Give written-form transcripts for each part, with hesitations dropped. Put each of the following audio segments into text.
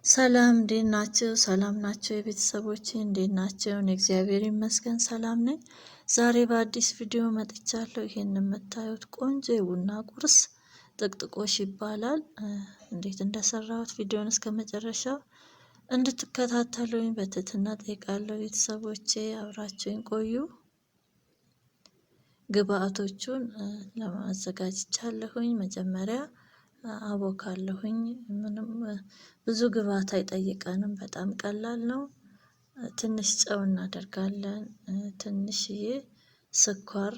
ሰላም እንዴት ናችሁ? ሰላም ናቸው የቤተሰቦቼ እንዴት ናቸው? እኔ እግዚአብሔር ይመስገን ሰላም ነኝ። ዛሬ በአዲስ ቪዲዮ መጥቻለሁ። ይሄን የምታዩት ቆንጆ የቡና ቁርስ ጥቅጥቆሽ ይባላል። እንዴት እንደሰራሁት ቪዲዮን እስከ መጨረሻው እንድትከታተሉኝ በትህትና ጠይቃለሁ። ቤተሰቦቼ አብራችሁኝ ቆዩ። ግብአቶቹን ለማዘጋጅቻለሁኝ። መጀመሪያ አቦካለሁኝ። ምንም ብዙ ግብአት አይጠይቀንም። በጣም ቀላል ነው። ትንሽ ጨው እናደርጋለን። ትንሽዬ ስኳር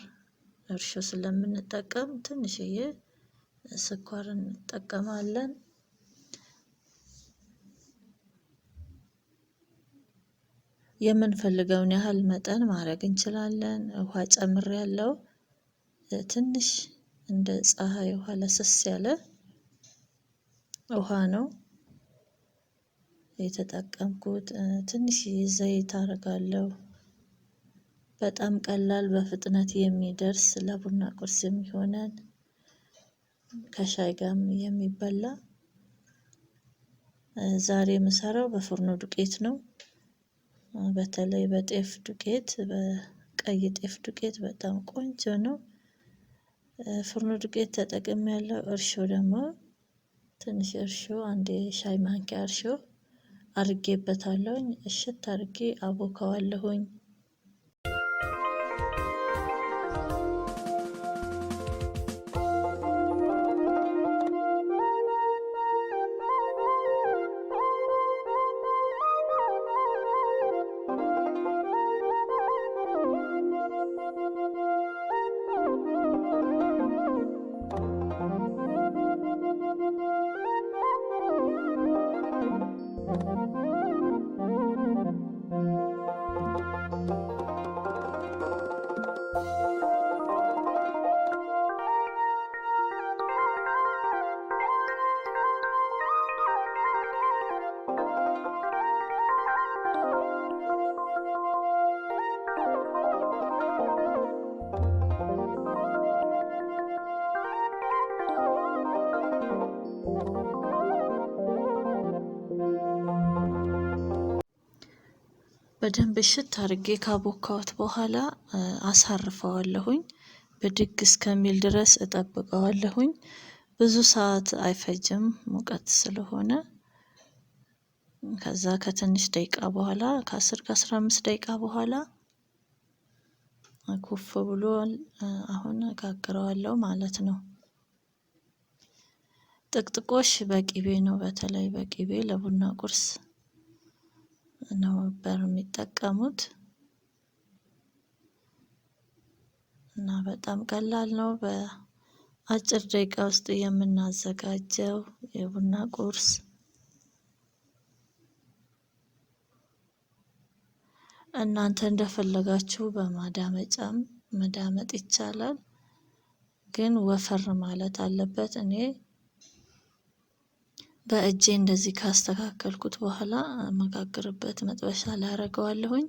እርሾ ስለምንጠቀም ትንሽዬ ስኳር እንጠቀማለን። የምንፈልገውን ያህል መጠን ማድረግ እንችላለን። ውሃ ጨምሬያለሁ። ትንሽ እንደ ፀሐይ ውሃ ለሰስ ያለ ውሃ ነው የተጠቀምኩት። ትንሽ ዘይት አደርጋለሁ። በጣም ቀላል በፍጥነት የሚደርስ ለቡና ቁርስ የሚሆነን ከሻይ ጋርም የሚበላ። ዛሬ የምሰራው በፍርኖ ዱቄት ነው። በተለይ በጤፍ ዱቄት በቀይ ጤፍ ዱቄት በጣም ቆንጆ ነው። ፍርኖ ዱቄት ተጠቅሜያለሁ። እርሾ ደግሞ ትንሽ እርሾ አንድ ሻይ ማንኪያ እርሾ አድርጌበታለሁኝ። እሽት አድርጌ አቦካዋለሁኝ። በደንብ እሽት አድርጌ ካቦካሁት በኋላ አሳርፈዋለሁኝ። ብድግ እስከሚል ድረስ እጠብቀዋለሁኝ። ብዙ ሰዓት አይፈጅም ሙቀት ስለሆነ። ከዛ ከትንሽ ደቂቃ በኋላ ከ10 ከ15 ደቂቃ በኋላ ኩፍ ብሏል። አሁን እጋግረዋለሁ ማለት ነው። ጥቅጥቆሽ በቂቤ ነው። በተለይ በቂቤ ለቡና ቁርስ ነበር የሚጠቀሙት እና በጣም ቀላል ነው። በአጭር ደቂቃ ውስጥ የምናዘጋጀው የቡና ቁርስ። እናንተ እንደፈለጋችሁ በማዳመጫም መዳመጥ ይቻላል፣ ግን ወፈር ማለት አለበት። እኔ በእጄ እንደዚህ ካስተካከልኩት በኋላ መጋግርበት መጥበሻ ላይ አደርገዋለሁኝ።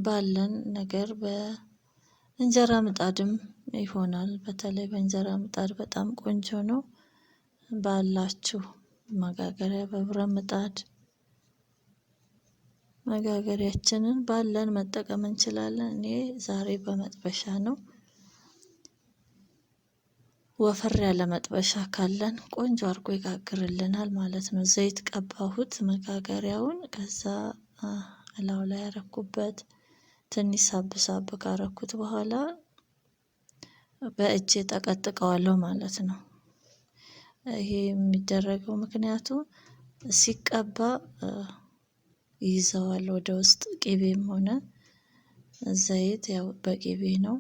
ባለን ነገር በእንጀራ ምጣድም ይሆናል። በተለይ በእንጀራ ምጣድ በጣም ቆንጆ ነው። ባላችሁ መጋገሪያ በብረት ምጣድ መጋገሪያችንን ባለን መጠቀም እንችላለን። እኔ ዛሬ በመጥበሻ ነው። ወፈር ያለ መጥበሻ ካለን ቆንጆ አድርጎ ይጋግርልናል ማለት ነው። ዘይት ቀባሁት መጋገሪያውን። ከዛ እላው ላይ ያረኩበት። ትንሽ ሳብ ሳብ ካረኩት በኋላ በእጄ ጠቀጥቀዋለሁ ማለት ነው። ይሄ የሚደረገው ምክንያቱ ሲቀባ ይይዘዋል ወደ ውስጥ። ቅቤም ሆነ ዘይት ያው በቅቤ ነው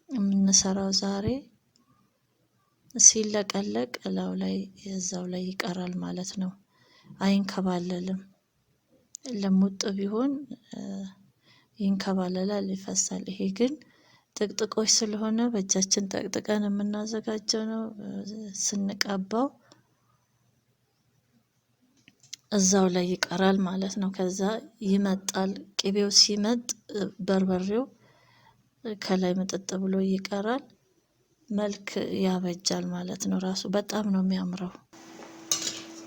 የምንሰራው ዛሬ። ሲለቀለቅ እላው ላይ እዛው ላይ ይቀራል ማለት ነው። አይንከባለልም። ልሙጥ ቢሆን ይንከባለላል፣ ይፈሳል። ይሄ ግን ጥቅጥቆች ስለሆነ በእጃችን ጠቅጥቀን የምናዘጋጀው ነው። ስንቀባው እዛው ላይ ይቀራል ማለት ነው። ከዛ ይመጣል። ቅቤው ሲመጥ በርበሬው ከላይ መጠጥ ብሎ ይቀራል። መልክ ያበጃል ማለት ነው። ራሱ በጣም ነው የሚያምረው።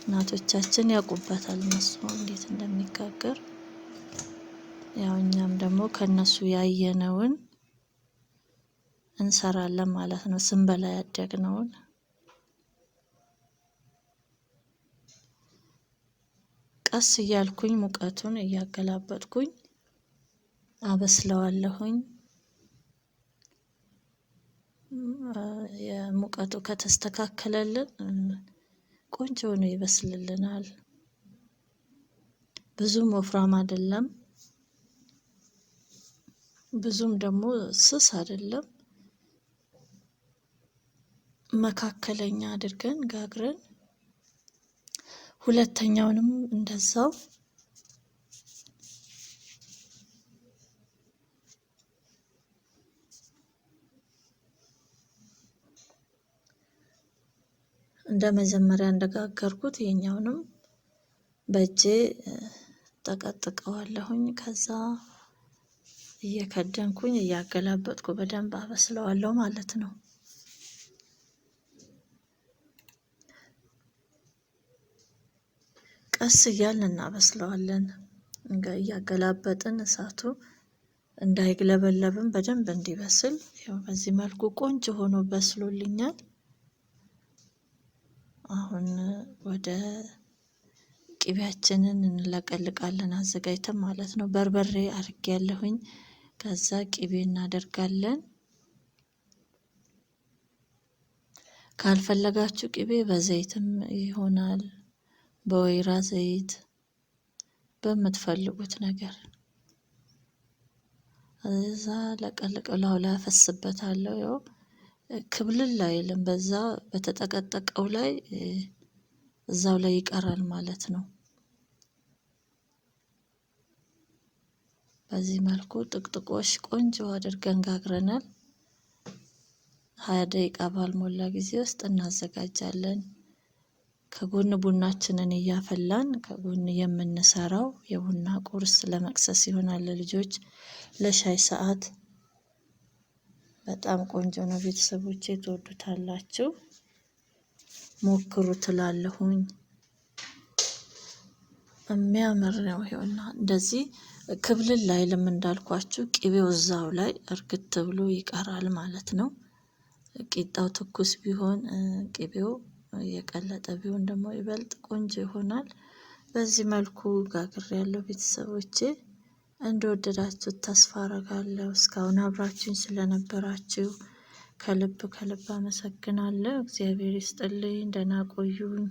እናቶቻችን ያውቁበታል እነሱ እንዴት እንደሚጋገር። ያው እኛም ደግሞ ከነሱ ያየነውን እንሰራለን ማለት ነው። ስንበላ ያደግነውን ቀስ እያልኩኝ ሙቀቱን እያገላበጥኩኝ አበስለዋለሁኝ። የሙቀቱ ከተስተካከለልን ቆንጆ ሆኖ ይበስልልናል። ብዙም ወፍራም አይደለም፣ ብዙም ደግሞ ስስ አይደለም። መካከለኛ አድርገን ጋግረን ሁለተኛውንም እንደዛው እንደ መጀመሪያ እንደጋገርኩት ይሄኛውንም በእጄ ጠቀጥቀዋለሁኝ። ከዛ እየከደንኩኝ እያገላበጥኩ በደንብ አበስለዋለሁ ማለት ነው። ቀስ እያልን እናበስለዋለን እያገላበጥን እሳቱ እንዳይግለበለብም በደንብ እንዲበስል። ያው በዚህ መልኩ ቆንጆ ሆኖ በስሎልኛል። አሁን ወደ ቅቤያችንን እንለቀልቃለን አዘጋጅተን ማለት ነው። በርበሬ አድርጌያለሁኝ። ከዛ ቅቤ እናደርጋለን። ካልፈለጋችሁ ቅቤ በዘይትም ይሆናል፣ በወይራ ዘይት፣ በምትፈልጉት ነገር እዛ ለቀልቀላው ላይ አፈስበታለሁ። ያው ክብልል አይልም፣ በዛ በተጠቀጠቀው ላይ እዛው ላይ ይቀራል ማለት ነው። በዚህ መልኩ ጥቅጥቆሽ ቆንጆ አድርገን ጋግረናል። 20 ደቂቃ ባልሞላ ጊዜ ውስጥ እናዘጋጃለን። ከጎን ቡናችንን እያፈላን ከጎን የምንሰራው የቡና ቁርስ ለመቅሰስ ይሆናል። ለልጆች ለሻይ ሰዓት በጣም ቆንጆ ነው። ቤተሰቦቼ ትወዱታላችሁ፣ ሞክሩ ትላለሁኝ። የሚያምር ነው። ይኸውና እንደዚህ ክብልል አይልም እንዳልኳችሁ፣ ቅቤው እዛው ላይ እርግት ብሎ ይቀራል ማለት ነው። ቂጣው ትኩስ ቢሆን ቅቤው የቀለጠ ቢሆን ደግሞ ይበልጥ ቆንጆ ይሆናል። በዚህ መልኩ ጋግሬያለሁ። ቤተሰቦቼ እንደወደዳችሁት ተስፋ አደርጋለሁ። እስካሁን አብራችሁኝ ስለነበራችሁ ከልብ ከልብ አመሰግናለሁ። እግዚአብሔር ይስጥልኝ። ደህና ቆዩኝ።